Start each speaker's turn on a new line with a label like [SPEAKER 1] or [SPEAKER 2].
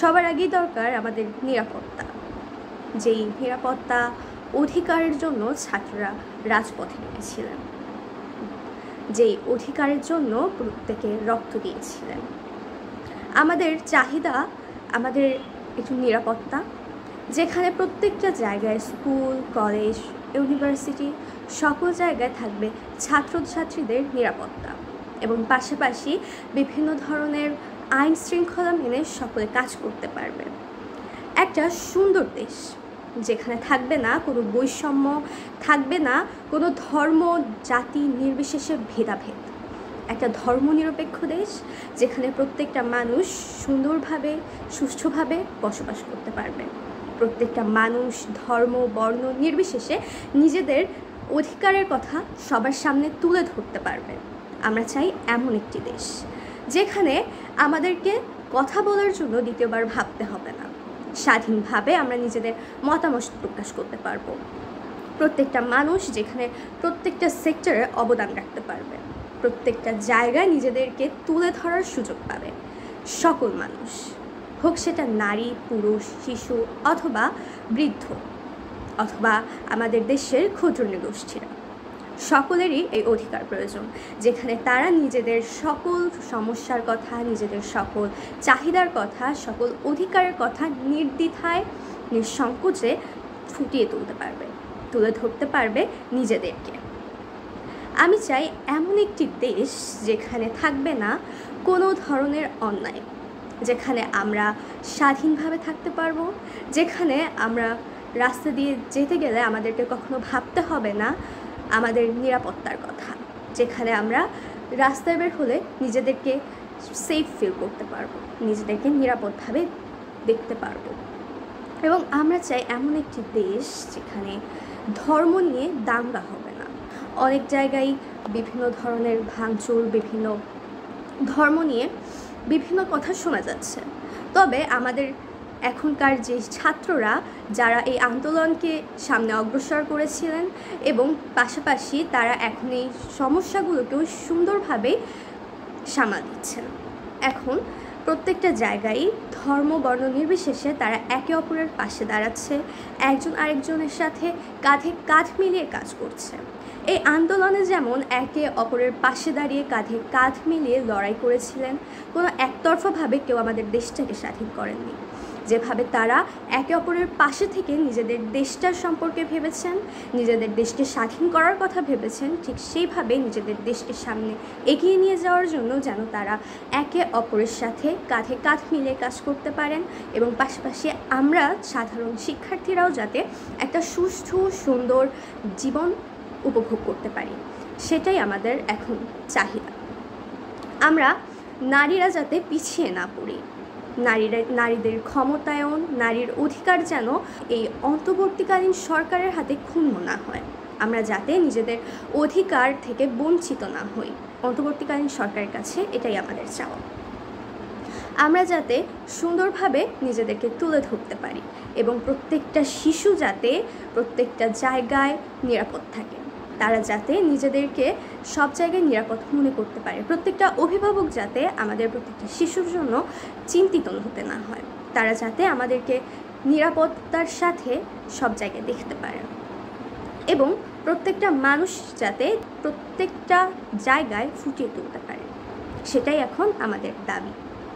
[SPEAKER 1] সবার আগেই দরকার আমাদের নিরাপত্তা। যেই নিরাপত্তা অধিকারের জন্য ছাত্ররা রাজপথে নেমেছিলেন, যেই অধিকারের জন্য প্রত্যেকে রক্ত দিয়েছিলেন। আমাদের চাহিদা আমাদের একটু নিরাপত্তা, যেখানে প্রত্যেকটা জায়গায় স্কুল, কলেজ, ইউনিভার্সিটি সকল জায়গায় থাকবে ছাত্রছাত্রীদের নিরাপত্তা, এবং পাশাপাশি বিভিন্ন ধরনের আইন শৃঙ্খলা মেনে সকলে কাজ করতে পারবে। একটা সুন্দর দেশ যেখানে থাকবে না কোনো বৈষম্য, থাকবে না কোনো ধর্ম জাতি নির্বিশেষে ভেদাভেদ। একটা ধর্মনিরপেক্ষ দেশ যেখানে প্রত্যেকটা মানুষ সুন্দরভাবে সুষ্ঠুভাবে বসবাস করতে পারবে। প্রত্যেকটা মানুষ ধর্ম বর্ণ নির্বিশেষে নিজেদের অধিকারের কথা সবার সামনে তুলে ধরতে পারবে। আমরা চাই এমন একটি দেশ যেখানে আমাদেরকে কথা বলার জন্য দ্বিতীয়বার ভাবতে হবে না। স্বাধীনভাবে আমরা নিজেদের মতামত প্রকাশ করতে পারবো। প্রত্যেকটা মানুষ যেখানে প্রত্যেকটা সেক্টরে অবদান রাখতে পারবে, প্রত্যেকটা জায়গায় নিজেদেরকে তুলে ধরার সুযোগ পাবে। সকল মানুষ, হোক সেটা নারী, পুরুষ, শিশু অথবা বৃদ্ধ অথবা আমাদের দেশের ক্ষুদ্র নৃগোষ্ঠীরা, সকলেরই এই অধিকার প্রয়োজন, যেখানে তারা নিজেদের সকল সমস্যার কথা, নিজেদের সকল চাহিদার কথা, সকল অধিকারের কথা নির্দ্বিধায় নিঃসংকোচে ফুটিয়ে তুলতে পারবে, তুলে ধরতে পারবে নিজেদেরকে। আমি চাই এমন একটি দেশ যেখানে থাকবে না কোনো ধরনের অন্যায়, যেখানে আমরা স্বাধীনভাবে থাকতে পারবো, যেখানে আমরা রাস্তা দিয়ে যেতে গেলে আমাদেরকে কখনো ভাবতে হবে না আমাদের নিরাপত্তার কথা, যেখানে আমরা রাস্তায় বের হলে নিজেদেরকে সেফ ফিল করতে পারবো, নিজেদেরকে নিরাপদভাবে দেখতে পারবো। এবং আমরা চাই এমন একটি দেশ যেখানে ধর্ম নিয়ে দাঙ্গা হবে না। অনেক জায়গায় বিভিন্ন ধরনের ভাঙচুর, বিভিন্ন ধর্ম নিয়ে বিভিন্ন কথা শোনা যাচ্ছে। তবে আমাদের এখনকার যে ছাত্ররা যারা এই আন্দোলনকে সামনে অগ্রসর করেছিলেন এবং পাশাপাশি তারা এখন এই সমস্যাগুলোকেও সুন্দরভাবে সামাল দিচ্ছেন। এখন প্রত্যেকটা জায়গায় ধর্ম বর্ণ নির্বিশেষে তারা একে অপরের পাশে দাঁড়াচ্ছে, একজন আরেকজনের সাথে কাঁধে কাঁধ মিলিয়ে কাজ করছে। এই আন্দোলনে যেমন একে অপরের পাশে দাঁড়িয়ে কাঁধে কাঁধ মিলিয়ে লড়াই করেছিলেন, কোনো একতরফাভাবে কেউ আমাদের দেশটাকে স্বাধীন করেননি। যেভাবে তারা একে অপরের পাশে থেকে নিজেদের দেশটার সম্পর্কে ভেবেছেন, নিজেদের দেশকে স্বাধীন করার কথা ভেবেছেন, ঠিক সেইভাবে নিজেদের দেশকে সামনে এগিয়ে নিয়ে যাওয়ার জন্য যেন তারা একে অপরের সাথে কাঁধে কাঁধ মিলিয়ে কাজ করতে পারেন, এবং পাশাপাশি আমরা সাধারণ শিক্ষার্থীরাও যাতে একটা সুষ্ঠু সুন্দর জীবন উপভোগ করতে পারি, সেটাই আমাদের এখন চাহিদা। আমরা নারীরা যাতে পিছিয়ে না পড়ি, নারীদের ক্ষমতায়ন, নারীর অধিকার যেন এই অন্তর্বর্তীকালীন সরকারের হাতে ক্ষুণ্ণ না হয়, আমরা যাতে নিজেদের অধিকার থেকে বঞ্চিত না হই। অন্তর্বর্তীকালীন সরকারের কাছে এটাই আমাদের চাওয়া। আমরা যাতে সুন্দরভাবে নিজেদেরকে তুলে ধরতে পারি এবং প্রত্যেকটা শিশু যাতে প্রত্যেকটা জায়গায় নিরাপদ থাকে, তারা যাতে নিজেদেরকে সব জায়গায় নিরাপদ মনে করতে পারে। প্রত্যেকটা অভিভাবক যাতে আমাদের প্রত্যেকটা শিশুর জন্য চিন্তিত হতে না হয়, তারা যাতে আমাদেরকে নিরাপত্তার সাথে সব জায়গায় দেখতে পারে, এবং প্রত্যেকটা মানুষ যাতে প্রত্যেকটা জায়গায় ফুটিয়ে তুলতে পারে, সেটাই এখন আমাদের দাবি।